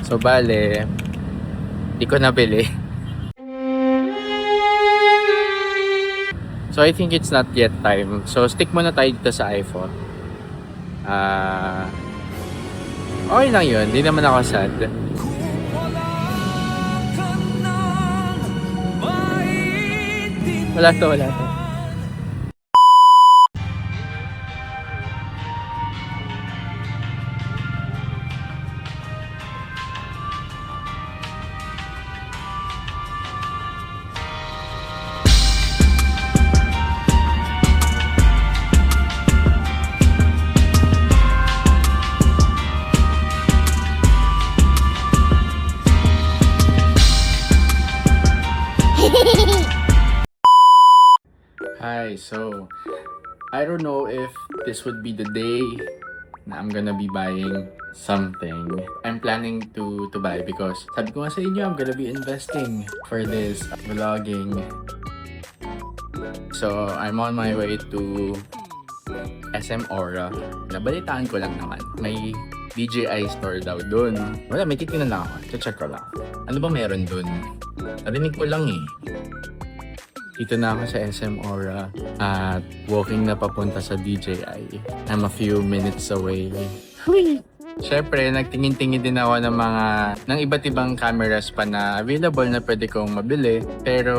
So bale, di ko nabili. So I think it's not yet time. So stick muna tayo dito sa iPhone. Okay lang yun. Di naman ako sad. Wala to. Hi, so I don't know if this would be the day na I'm gonna be buying something. I'm planning to buy because sabi ko nga sa inyo, I'm gonna be investing for this vlogging. So I'm on my way to SM Aura. Nabalitaan ko lang naman. May DJI store daw dun. Wala, may titingnan lang ako. Check ko lang. Ano ba meron dun? Narinig ko lang eh. Dito na ako sa SM Aura at walking na papunta sa DJI. I'm a few minutes away. Siyempre, nagtingin-tingin din ako ng iba't ibang cameras pa na available na pwede kong mabili. Pero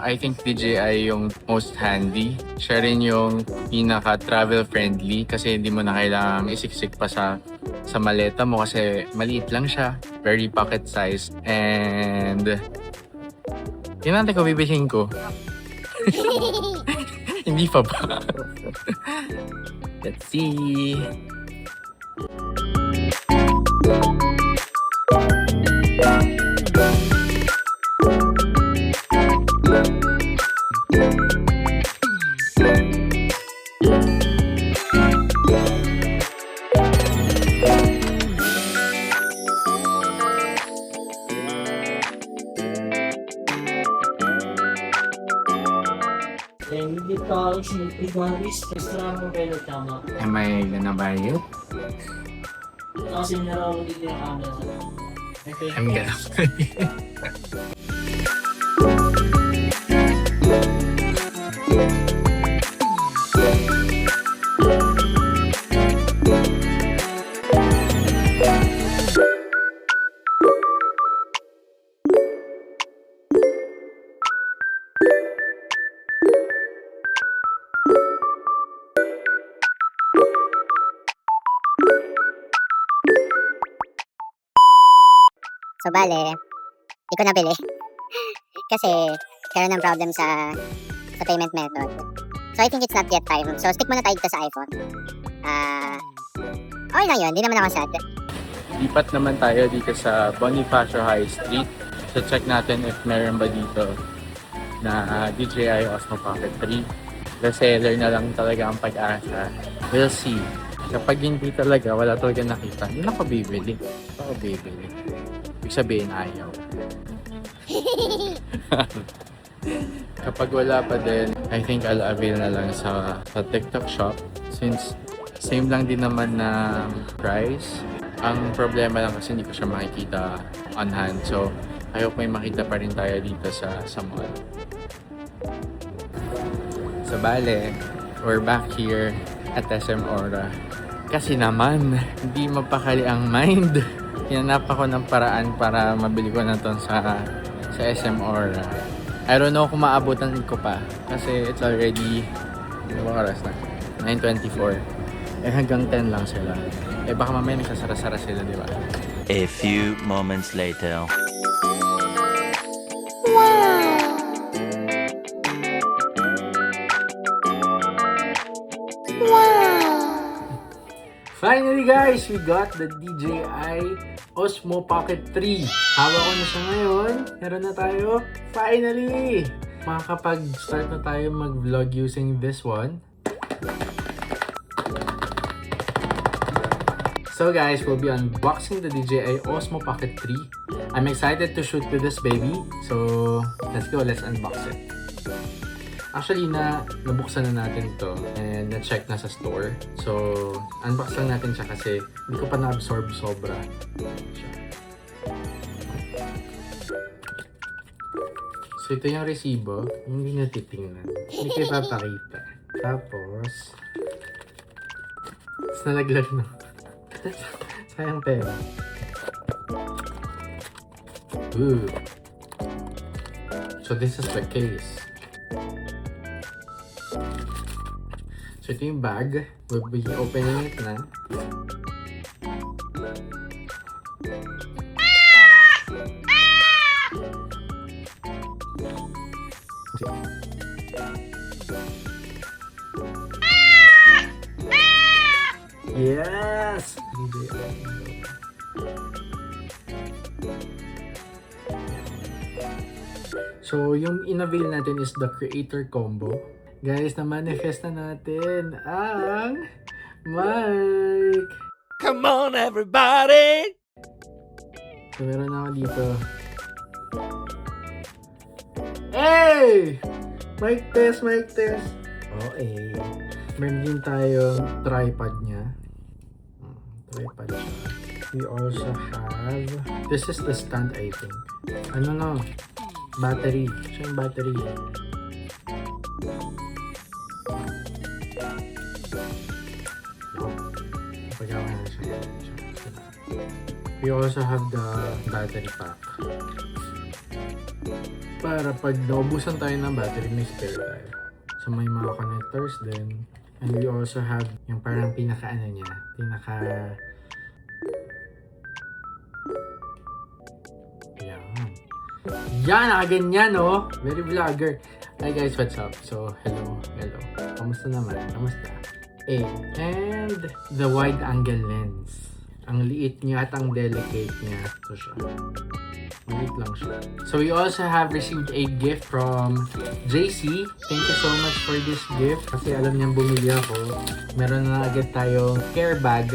I think DJI yung most handy. Siya rin yung pinaka-travel friendly kasi hindi mo na kailangang isiksik pa sa maleta mo kasi maliit lang siya. Very pocket size. And yun natin ko bibilhin ko. Hindi pa ba? Let's see. Am I gonna buy it? I'm gonna buy it. So bale, di ko nabili. Kasi karoon ng problem sa payment method. So I think it's not yet time. So stick muna tayo dito sa iPhone. Okay lang yun, di naman ako sad. Lipat naman tayo dito sa Bonifacio High Street. So check natin if meron ba dito na DJI Osmo Pocket 3. Reseller na lang talaga ang pag-asa. We'll see. Kapag hindi talaga, wala talaga nakita, hindi na ako bibili. Ibig sabihin ayaw. Kapag wala pa din, I think I'll avail na lang sa TikTok shop. Since same lang din naman na price. Ang problema lang kasi hindi ko siya makikita on hand. So, I hope may makita pa rin tayo dito sa mall. So, bale, we're back here at SM Aura. Kasi naman, hindi mapakali ang mind. Hinanap ako ng paraan para mabili ko na to sa SM Aura. I don't know kung maabutan ko pa. Kasi it's already, ano ba oras na? 9:24. Eh hanggang 10 lang sila. Eh baka mamaya nagsasara-sara sila, di ba? A few moments later. Finally guys, we got the DJI Osmo Pocket 3. Hawak ko na siya ngayon. Meron na tayo. Finally! Makakapag-start na tayo mag-vlog using this one. So guys, we'll be unboxing the DJI Osmo Pocket 3. I'm excited to shoot with this baby. So, let's go. Let's unbox it. Actually, nabuksan na natin to and na-check na sa store. So, unbox lang natin siya kasi hindi ko pa na-absorb sobra. Siya. So, ito yung resibo. Hindi na titingnan. Hindi ko ipapakita. Tapos, nalaglag na. Sayang pera. Ooh. So, this is the case. So, ito yung bag. We'll be opening it na. Yes! So, yung in-avail natin is the creator combo. Guys, na-manifest na natin ang mic! Come on, everybody! So, meron na ako dito. Hey! Mic test, mic test! Okay. Meron din tayong tripod niya. Tripod siya. We also have... This is the stand, I think. Ano no? Battery. Siya yung battery. Pagawa na siya. We also have the battery pack. Para pag naubusan tayo ng battery, may spare tayo. So may mga connectors din. And we also have yung parang pinaka-ano niya. Yan, nakaganyan, no? Very vlogger. Hi guys, what's up? So, hello. Kamusta naman? Kamusta? And the wide angle lens. Ang liit niya at ang delicate niya. So siya. Maliit lang siya. So we also have received a gift from JC. Thank you so much for this gift. Kasi alam niyang bumili ako. Meron na agad tayong care bag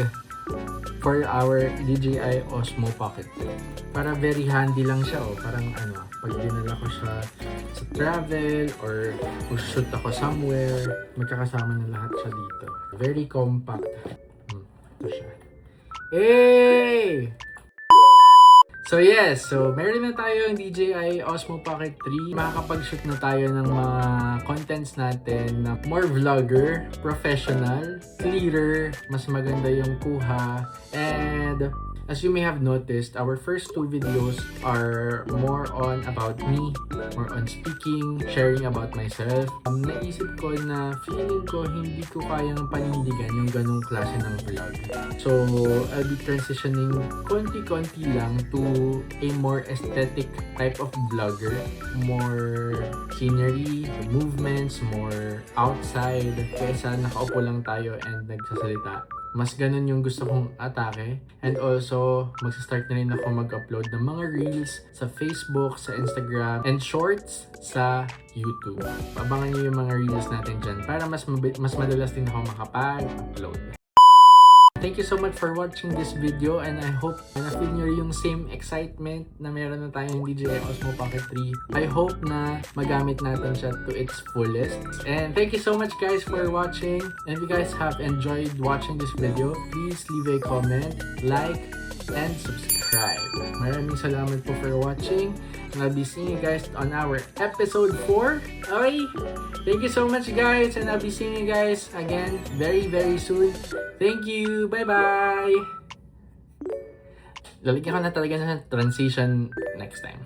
for our DJI Osmo Pocket 3. Para very handy lang siya, oh. Parang ano, pag dinala ko siya sa travel or kung shoot ako somewhere, magkakasama na lahat siya dito. Very compact. Ito siya. Hey! So yes, so meron na tayo yung DJI Osmo Pocket 3. Makakapag-shoot na tayo ng mga contents natin na more vlogger, professional, clearer, mas maganda yung kuha. And as you may have noticed, our first two videos are more on about me, more on speaking, sharing about myself. Naisip ko na feeling ko hindi ko kayang panindigan yung ganong klase ng vlog. So, I'll be transitioning konti-konti lang to a more aesthetic type of vlogger. More scenery, movements, more outside. Kaysa nakaupo lang tayo and nagsasalita. Mas ganun yung gusto kong atake. And also, magsa-start na rin ako mag-upload ng mga reels sa Facebook, sa Instagram, and shorts sa YouTube. Abangan nyo yung mga reels natin dyan para mas madalas din ako makapag-upload. Thank you so much for watching this video and I hope na feel nyo yung same excitement na meron na tayong DJI Osmo Pocket 3. I hope na magamit natin siya to its fullest. And thank you so much guys for watching. And if you guys have enjoyed watching this video, please leave a comment, like, and subscribe. Maraming salamat po for watching. And I'll be seeing you guys on our episode 4. Okay? Thank you so much guys and I'll be seeing you guys again very soon. Thank you. Bye-bye. Lalagyan ko na talaga ng transition next time.